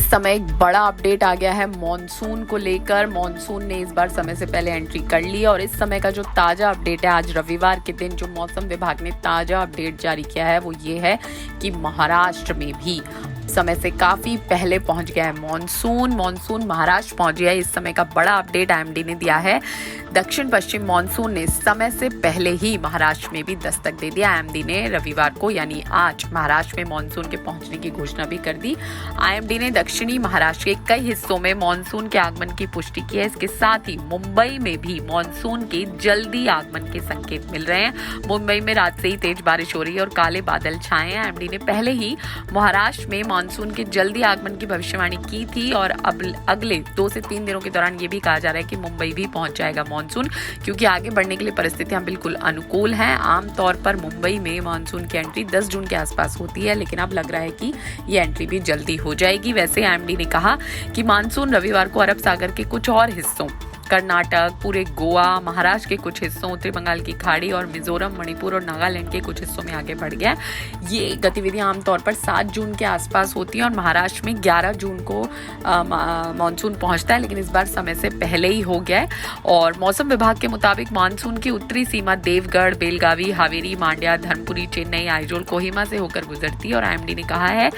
इस समय एक बड़ा अपडेट आ गया है मॉनसून को लेकर। मॉनसून ने इस बार समय से पहले एंट्री कर ली और इस समय का जो ताज़ा अपडेट है, आज रविवार के दिन जो मौसम विभाग ने ताज़ा अपडेट जारी किया है वो ये है कि महाराष्ट्र में भी समय से काफ़ी पहले पहुंच गया है मॉनसून महाराष्ट्र पहुंच गया है। इस समय का बड़ा अपडेट आईएमडी ने दिया है। दक्षिण पश्चिम मॉनसून ने समय से पहले ही महाराष्ट्र में भी दस्तक दे दिया। आईएमडी ने रविवार को यानी आज महाराष्ट्र में मॉनसून के पहुंचने की घोषणा भी कर दी। आईएमडी ने दक्षिणी महाराष्ट्र के कई हिस्सों में मॉनसून के आगमन की पुष्टि की है। इसके साथ ही मुंबई में भी मॉनसून के जल्दी आगमन के संकेत मिल रहे हैं। मुंबई में रात से ही तेज बारिश हो रही है और काले बादल छाए हैं। आईएमडी ने पहले ही महाराष्ट्र में मॉनसून के जल्दी आगमन की भविष्यवाणी की थी और अब अगले 2 से 3 दिनों के दौरान ये भी कहा जा रहा है कि मुंबई भी पहुंच जाएगा मॉनसून, क्योंकि आगे बढ़ने के लिए परिस्थितियां बिल्कुल अनुकूल हैं। आमतौर पर मुंबई में मॉनसून की एंट्री 10 जून के आसपास होती है, लेकिन अब लग रहा है कि ये एंट्री भी जल्दी हो जाएगी। वैसे आईएमडी ने कहा कि मॉनसून रविवार को अरब सागर के कुछ और हिस्सों, कर्नाटक, पूरे गोवा, महाराष्ट्र के कुछ हिस्सों, उत्तरी बंगाल की खाड़ी और मिजोरम, मणिपुर और नागालैंड के कुछ हिस्सों में आगे बढ़ गया। ये गतिविधियां आमतौर पर 7 जून के आसपास होती हैं और महाराष्ट्र में 11 जून को मॉनसून पहुंचता है, लेकिन इस बार समय से पहले ही हो गया है। और मौसम विभाग के मुताबिक मॉनसून की उत्तरी सीमा देवगढ़, बेलगावी, हावेरी, मांड्या, धर्मपुरी, चेन्नई, आइजोल, कोहिमा से होकर गुजरती है। और आईएमडी ने कहा है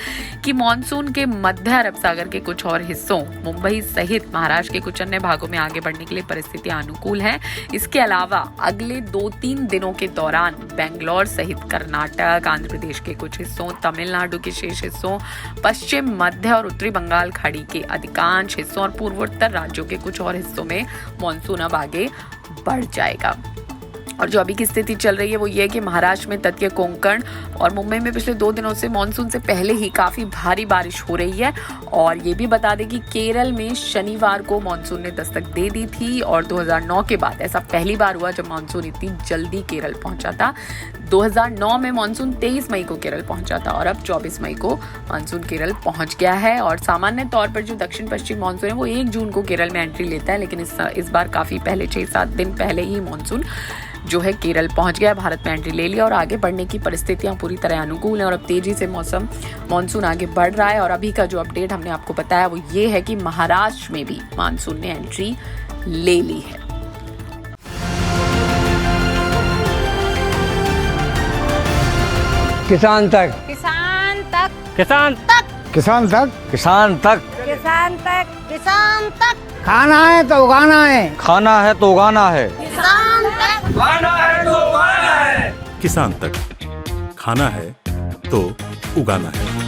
कि मॉनसून के मध्य अरब सागर के कुछ और हिस्सों, मुंबई सहित महाराष्ट्र के कुछ अन्य भागों में आगे के लिए परिस्थितियां अनुकूल हैं। इसके अलावा अगले 2-3 दिनों के दौरान बेंगलोर सहित कर्नाटक, आंध्र प्रदेश के कुछ हिस्सों, तमिलनाडु के शेष हिस्सों, पश्चिम, मध्य और उत्तरी बंगाल खाड़ी के अधिकांश हिस्सों और पूर्वोत्तर राज्यों के कुछ और हिस्सों में मॉनसून अब आगे बढ़ जाएगा। और जो अभी की स्थिति चल रही है वो ये है कि महाराष्ट्र में तटीय कोंकण और मुंबई में पिछले 2 दिनों से मॉनसून से पहले ही काफ़ी भारी बारिश हो रही है। और ये भी बता दें कि केरल में शनिवार को मॉनसून ने दस्तक दे दी थी और 2009 के बाद ऐसा पहली बार हुआ जब मॉनसून इतनी जल्दी केरल पहुंचा था। 2009 में मॉनसून 23 मई को केरल पहुंचा था और अब 24 मई को मॉनसून केरल पहुंच गया है। और सामान्य तौर पर जो दक्षिण पश्चिम मॉनसून है वो 1 जून को केरल में एंट्री लेता है, लेकिन इस बार काफ़ी पहले 6-7 दिन पहले ही मॉनसून जो है केरल पहुंच गया, भारत में एंट्री ले लिया और आगे बढ़ने की परिस्थितियां पूरी तरह अनुकूल हैं और अब तेजी से मॉनसून आगे बढ़ रहा है। और अभी का जो अपडेट हमने आपको बताया वो ये है कि महाराष्ट्र में भी मॉनसून ने एंट्री ले ली है। किसान तक, किसान तक, किसान तक, किसान तक, किसान तक, किसान तक, किसान तक, खाना है तो उगाना है, खाना है तो उगाना है, किसान तक, खाना है तो उगाना है, किसान तक, खाना है तो उगाना है।